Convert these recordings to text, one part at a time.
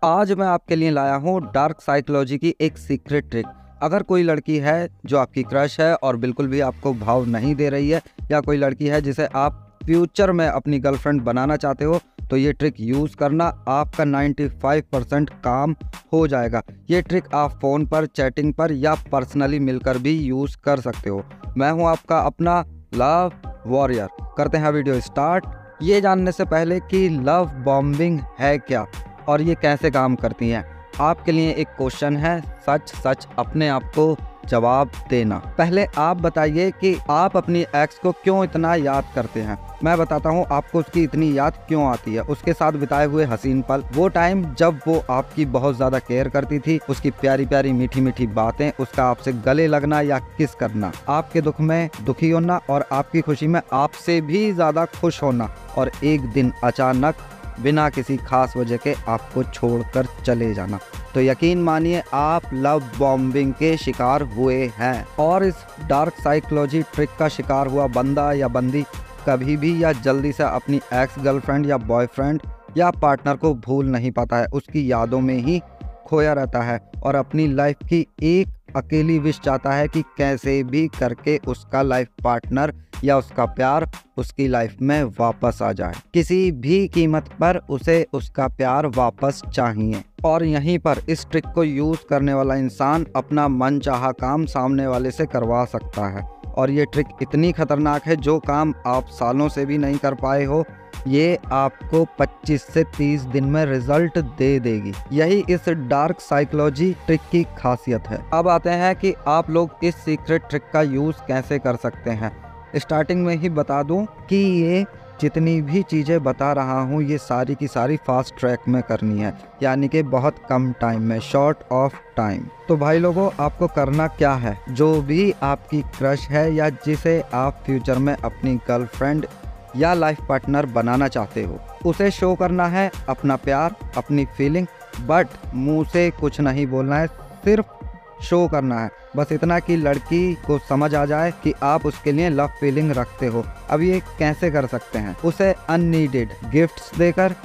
आज मैं आपके लिए लाया हूँ डार्क साइकोलॉजी की एक सीक्रेट ट्रिक। अगर कोई लड़की है जो आपकी क्रश है और बिल्कुल भी आपको भाव नहीं दे रही है, या कोई लड़की है जिसे आप फ्यूचर में अपनी गर्लफ्रेंड बनाना चाहते हो, तो ये ट्रिक यूज़ करना, आपका 95% काम हो जाएगा। ये ट्रिक आप फ़ोन पर, चैटिंग पर या पर्सनली मिलकर भी यूज़ कर सकते हो। मैं हूँ आपका अपना लव वॉरियर। करते हैं वीडियो स्टार्ट। ये जानने से पहले कि लव बॉम्बिंग है क्या और ये कैसे काम करती हैं, आपके लिए एक क्वेश्चन है, सच सच अपने आप को जवाब देना। पहले आप बताइए कि आप अपनी एक्स को क्यों इतना याद करते हैं। मैं बताता हूँ आपको उसकी इतनी याद क्यों आती है। उसके साथ बिताए हुए हसीन पल, वो टाइम जब वो आपकी बहुत ज़्यादा केयर करती थी, उसकी प्यारी प्यारी मीठी मीठी बातें, उसका आपसे गले लगना या किस करना, आपके दुख में दुखी होना और आपकी खुशी में आपसे भी ज़्यादा खुश होना, और एक दिन अचानक बिना किसी खास वजह के आपको छोड़कर चले जाना। तो यकीन मानिए आप लव बॉम्बिंग के शिकार हुए हैं। और इस डार्क साइकोलॉजी ट्रिक का शिकार हुआ बंदा या बंदी कभी भी या जल्दी से अपनी एक्स गर्लफ्रेंड या बॉयफ्रेंड या पार्टनर को भूल नहीं पाता है। उसकी यादों में ही खोया रहता है और अपनी लाइफ की एक अकेली विश चाहता है कि कैसे भी करके उसका लाइफ पार्टनर या उसका प्यार उसकी लाइफ में वापस आ जाए। किसी भी कीमत पर उसे उसका प्यार वापस चाहिए। और यहीं पर इस ट्रिक को यूज़ करने वाला इंसान अपना मनचाहा काम सामने वाले से करवा सकता है। और ये ट्रिक इतनी खतरनाक है, जो काम आप सालों से भी नहीं कर पाए हो, ये आपको 25 से 30 दिन में रिजल्ट दे देगी। यही इस डार्क साइकोलॉजी ट्रिक की खासियत है। अब आते हैं कि आप लोग इस सीक्रेट ट्रिक का यूज़ कैसे कर सकते हैं। स्टार्टिंग में ही बता दूं कि ये जितनी भी चीज़ें बता रहा हूँ, ये सारी की सारी फास्ट ट्रैक में करनी है, यानी कि बहुत कम टाइम में, शॉर्ट ऑफ टाइम। तो भाई लोगों, आपको करना क्या है, जो भी आपकी क्रश है या जिसे आप फ्यूचर में अपनी गर्लफ्रेंड या लाइफ पार्टनर बनाना चाहते हो, उसे शो करना है अपना प्यार, अपनी फीलिंग, बट मुंह से कुछ नहीं बोलना है, सिर्फ शो करना है। बस इतना कि लड़की को समझ आ जाए कि आप उसके लिए लव फीलिंग रखते हो। अब ये कैसे कर सकते हैं, उसे अननीडेड गिफ्ट्स देकर,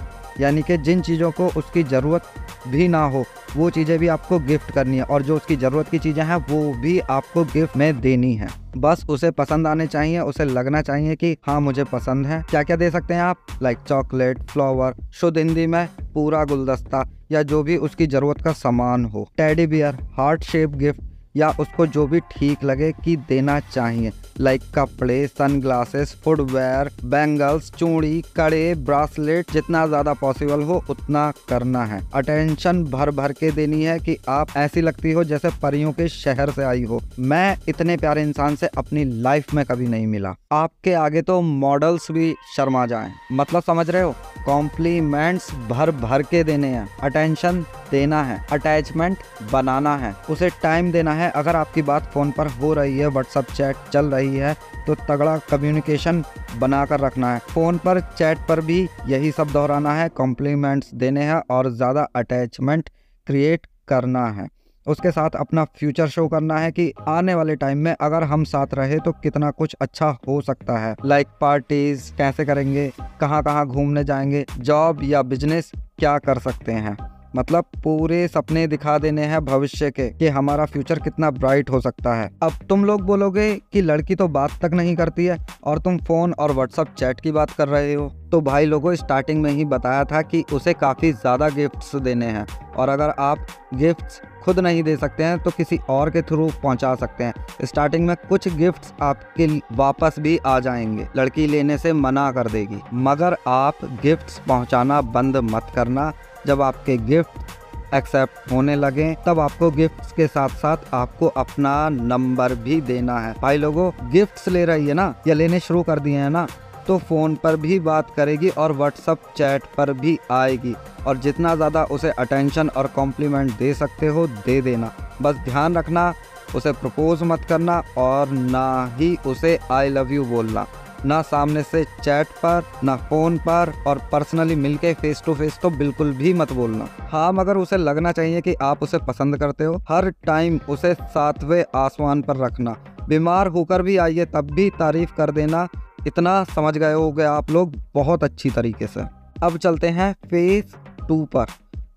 यानी कि जिन चीज़ों को उसकी ज़रूरत भी ना हो वो चीज़ें भी आपको गिफ्ट करनी है, और जो उसकी ज़रूरत की चीज़ें हैं वो भी आपको गिफ्ट में देनी है। बस उसे पसंद आने चाहिए, उसे लगना चाहिए कि हाँ मुझे पसंद है। क्या क्या दे सकते हैं आप, लाइक चॉकलेट, फ्लावर, शुद्ध हिंदी में पूरा गुलदस्ता, या जो भी उसकी ज़रूरत का सामान हो, teddy bear, heart shape gift, या उसको जो भी ठीक लगे कि देना चाहिए, लाइक कपड़े, सनग्लासेस, फुटवेयर, बैंगल्स, चूड़ी, कड़े, ब्रासलेट, जितना ज़्यादा पॉसिबल हो उतना करना है। अटेंशन भर भर के देनी है कि आप ऐसी लगती हो जैसे परियों के शहर से आई हो। मैं इतने प्यारे इंसान से अपनी लाइफ में कभी नहीं मिला। आपके आगे तो मॉडल्स भी शर्मा जाएं। मतलब समझ रहे हो, कॉम्प्लीमेंट्स भर भर के देने हैं, अटेंशन देना है, अटैचमेंट बनाना है, उसे टाइम देना है। अगर आपकी बात फ़ोन पर हो रही है, व्हाट्सअप चैट चल रही है, तो तगड़ा कम्युनिकेशन बनाकर रखना है। फ़ोन पर, चैट पर भी यही सब दोहराना है, कॉम्प्लीमेंट्स देने हैं और ज़्यादा अटैचमेंट क्रिएट करना है। उसके साथ अपना फ्यूचर शो करना है कि आने वाले टाइम में अगर हम साथ रहे तो कितना कुछ अच्छा हो सकता है, लाइक पार्टीज कैसे करेंगे, कहाँ कहाँ घूमने जाएंगे, जॉब या बिजनेस क्या कर सकते हैं। मतलब पूरे सपने दिखा देने हैं भविष्य के कि हमारा फ्यूचर कितना ब्राइट हो सकता है। अब तुम लोग बोलोगे कि लड़की तो बात तक नहीं करती है और तुम फोन और व्हाट्सएप चैट की बात कर रहे हो। तो भाई लोगों, स्टार्टिंग में ही बताया था कि उसे काफ़ी ज़्यादा गिफ्ट्स देने हैं, और अगर आप गिफ्ट्स खुद नहीं दे सकते हैं तो किसी और के थ्रू पहुंचा सकते हैं। स्टार्टिंग में कुछ गिफ्ट्स आपके वापस भी आ जाएंगे, लड़की लेने से मना कर देगी, मगर आप गिफ्ट्स पहुंचाना बंद मत करना। जब आपके गिफ्ट एक्सेप्ट होने लगे तब आपको गिफ्ट्स के साथ साथ आपको अपना नंबर भी देना है। भाई लोगों, गिफ्ट्स ले रही है ना, या लेने शुरू कर दिए हैं ना, तो फ़ोन पर भी बात करेगी और व्हाट्सअप चैट पर भी आएगी, और जितना ज़्यादा उसे अटेंशन और कॉम्प्लीमेंट दे सकते हो दे देना। बस ध्यान रखना, उसे प्रपोज मत करना और ना ही उसे आई लव यू बोलना, ना सामने से चैट पर, ना फ़ोन पर, और पर्सनली मिलके फेस टू फेस तो बिल्कुल भी मत बोलना। हाँ, मगर उसे लगना चाहिए कि आप उसे पसंद करते हो। हर टाइम उसे 7वें आसमान पर रखना, बीमार होकर भी आइए तब भी तारीफ कर देना। इतना समझ गए होगे आप लोग बहुत अच्छी तरीके से। अब चलते हैं फेज 2 पर।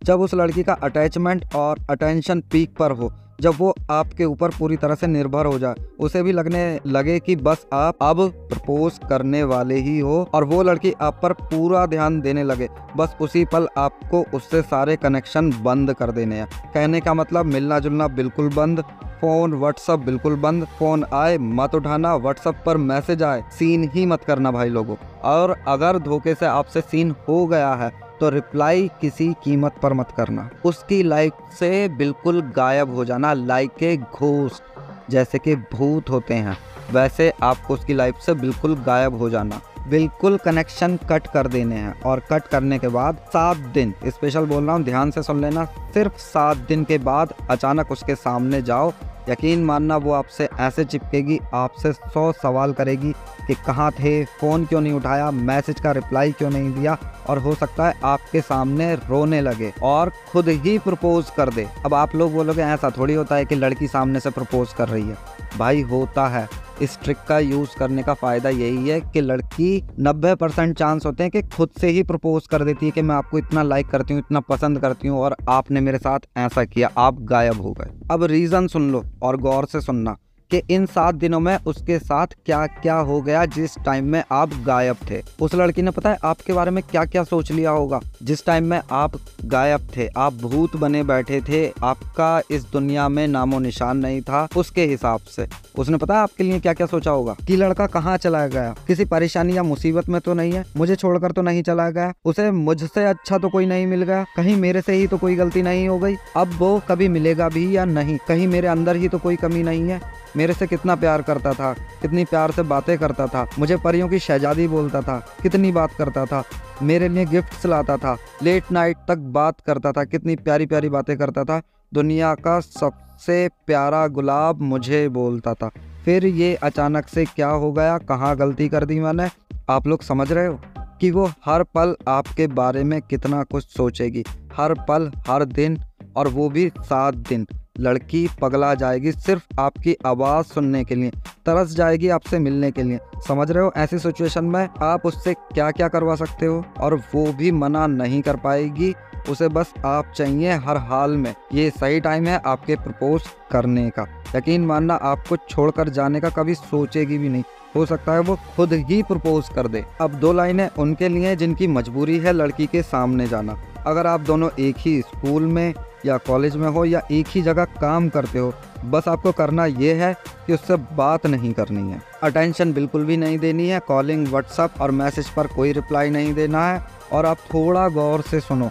जब उस लड़की का अटैचमेंट और अटेंशन पीक पर हो, जब वो आपके ऊपर पूरी तरह से निर्भर हो जाए, उसे भी लगने लगे कि बस आप अब प्रपोज करने वाले ही हो और वो लड़की आप पर पूरा ध्यान देने लगे, बस उसी पल आपको उससे सारे कनेक्शन बंद कर देने हैं। कहने का मतलब मिलना जुलना बिल्कुल बंद, फोन व्हाट्सअप बिल्कुल बंद, फोन आए मत उठाना, व्हाट्सअप पर मैसेज आए सीन ही मत करना भाई लोगों। और अगर धोखे से आपसे सीन हो गया है तो रिप्लाई किसी कीमत पर मत करना, उसकी लाइफ से बिल्कुल गायब हो जाना। लाइक ए घोस्ट, जैसे कि भूत होते हैं वैसे आपको उसकी लाइफ से बिल्कुल गायब हो जाना, बिल्कुल कनेक्शन कट कर देने हैं। और कट करने के बाद 7 दिन, स्पेशल बोल रहा हूँ ध्यान से सुन लेना, सिर्फ 7 दिन के बाद अचानक उसके सामने जाओ, यकीन मानना वो आपसे ऐसे चिपकेगी, आपसे 100 सवाल करेगी कि कहाँ थे, फ़ोन क्यों नहीं उठाया, मैसेज का रिप्लाई क्यों नहीं दिया, और हो सकता है आपके सामने रोने लगे और खुद ही प्रपोज कर दे। अब आप लोग बोलोगे ऐसा थोड़ी होता है कि लड़की सामने से प्रपोज कर रही है। भाई होता है। इस ट्रिक का यूज़ करने का फ़ायदा यही है कि लड़की 90% चांस होते हैं कि खुद से ही प्रपोज कर देती है कि मैं आपको इतना लाइक करती हूँ, इतना पसंद करती हूँ और आपने मेरे साथ ऐसा किया, आप गायब हो गए। अब रीज़न सुन लो और गौर से सुनना कि इन 7 दिनों में उसके साथ क्या क्या हो गया जिस टाइम में आप गायब थे। उस लड़की ने पता है आपके बारे में क्या क्या सोच लिया होगा जिस टाइम में आप गायब थे, आप भूत बने बैठे थे, आपका इस दुनिया में नामो निशान नहीं था। उसके हिसाब से उसने पता है आपके लिए क्या क्या सोचा होगा कि लड़का कहाँ चला गया, किसी परेशानी या मुसीबत में तो नहीं है, मुझे छोड़कर तो नहीं चला गया, उसे मुझसे अच्छा तो कोई नहीं मिल गया, कहीं मेरे से ही तो कोई गलती नहीं हो गई, अब वो कभी मिलेगा भी या नहीं, कहीं मेरे अंदर ही तो कोई कमी नहीं है, मेरे से कितना प्यार करता था, कितनी प्यार से बातें करता था, मुझे परियों की शहजादी बोलता था, कितनी बात करता था, मेरे लिए गिफ्ट्स लाता था, लेट नाइट तक बात करता था, कितनी प्यारी प्यारी बातें करता था, दुनिया का सबसे प्यारा गुलाब मुझे बोलता था। फिर ये अचानक से क्या हो गया, कहाँ गलती कर दी मैंने? आप लोग समझ रहे हो कि वो हर पल आपके बारे में कितना कुछ सोचेगी, हर पल हर दिन, और वो भी 7 दिन। लड़की पगला जाएगी सिर्फ आपकी आवाज़ सुनने के लिए, तरस जाएगी आपसे मिलने के लिए। समझ रहे हो? ऐसी सिचुएशन में आप उससे क्या क्या करवा सकते हो और वो भी मना नहीं कर पाएगी। उसे बस आप चाहिए हर हाल में। ये सही टाइम है आपके प्रपोज करने का। यकीन मानना आपको छोड़कर जाने का कभी सोचेगी भी नहीं। हो सकता है वो खुद ही प्रपोज कर दे। अब 2 लाइनें उनके लिए जिनकी मजबूरी है लड़की के सामने जाना। अगर आप दोनों एक ही स्कूल में या कॉलेज में हो या एक ही जगह काम करते हो, बस आपको करना ये है कि उससे बात नहीं करनी है, अटेंशन बिल्कुल भी नहीं देनी है, कॉलिंग व्हाट्सएप और मैसेज पर कोई रिप्लाई नहीं देना है। और आप थोड़ा गौर से सुनो,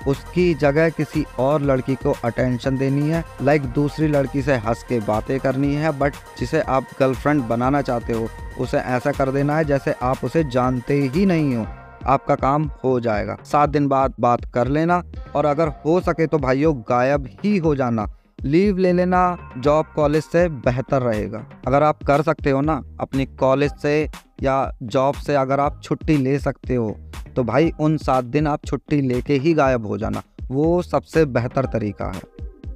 उसकी जगह किसी और लड़की को अटेंशन देनी है, लाइक दूसरी लड़की से हंस के बातें करनी है, बट जिसे आप गर्लफ्रेंड बनाना चाहते हो उसे ऐसा कर देना है जैसे आप उसे जानते ही नहीं हो। आपका काम हो जाएगा। 7 दिन बाद बात कर लेना और अगर हो सके तो भाइयों गायब ही हो जाना, लीव ले लेना जॉब कॉलेज से बेहतर रहेगा। अगर आप कर सकते हो ना अपनी कॉलेज से या जॉब से, अगर आप छुट्टी ले सकते हो तो भाई उन 7 दिन आप छुट्टी लेके ही गायब हो जाना, वो सबसे बेहतर तरीका है।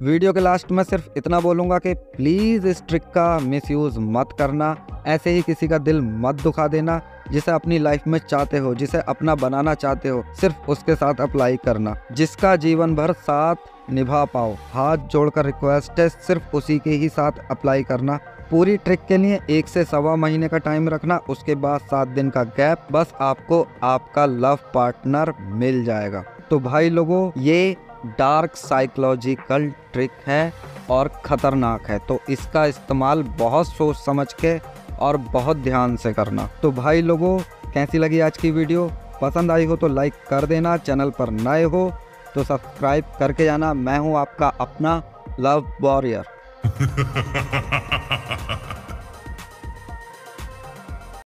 वीडियो के लास्ट में सिर्फ इतना बोलूँगा कि प्लीज़ इस ट्रिक का मिसयूज़ मत करना, ऐसे ही किसी का दिल मत दुखा देना। जिसे अपनी लाइफ में चाहते हो, जिसे अपना बनाना चाहते हो, सिर्फ उसके साथ अप्लाई करना, जिसका जीवन भर साथ निभा पाओ। हाथ जोड़कर रिक्वेस्ट है, सिर्फ उसी के ही साथ अप्लाई करना। पूरी ट्रिक के लिए 1 से सवा महीने का टाइम रखना, उसके बाद 7 दिन का गैप, बस आपको आपका लव पार्टनर मिल जाएगा। तो भाई लोगों, ये डार्क साइकोलॉजिकल ट्रिक है और ख़तरनाक है, तो इसका इस्तेमाल बहुत सोच समझ के और बहुत ध्यान से करना। तो भाई लोगों, कैसी लगी आज की वीडियो? पसंद आई हो तो लाइक कर देना, चैनल पर नए हो तो सब्सक्राइब करके जाना। मैं हूँ आपका अपना लव वॉरियर।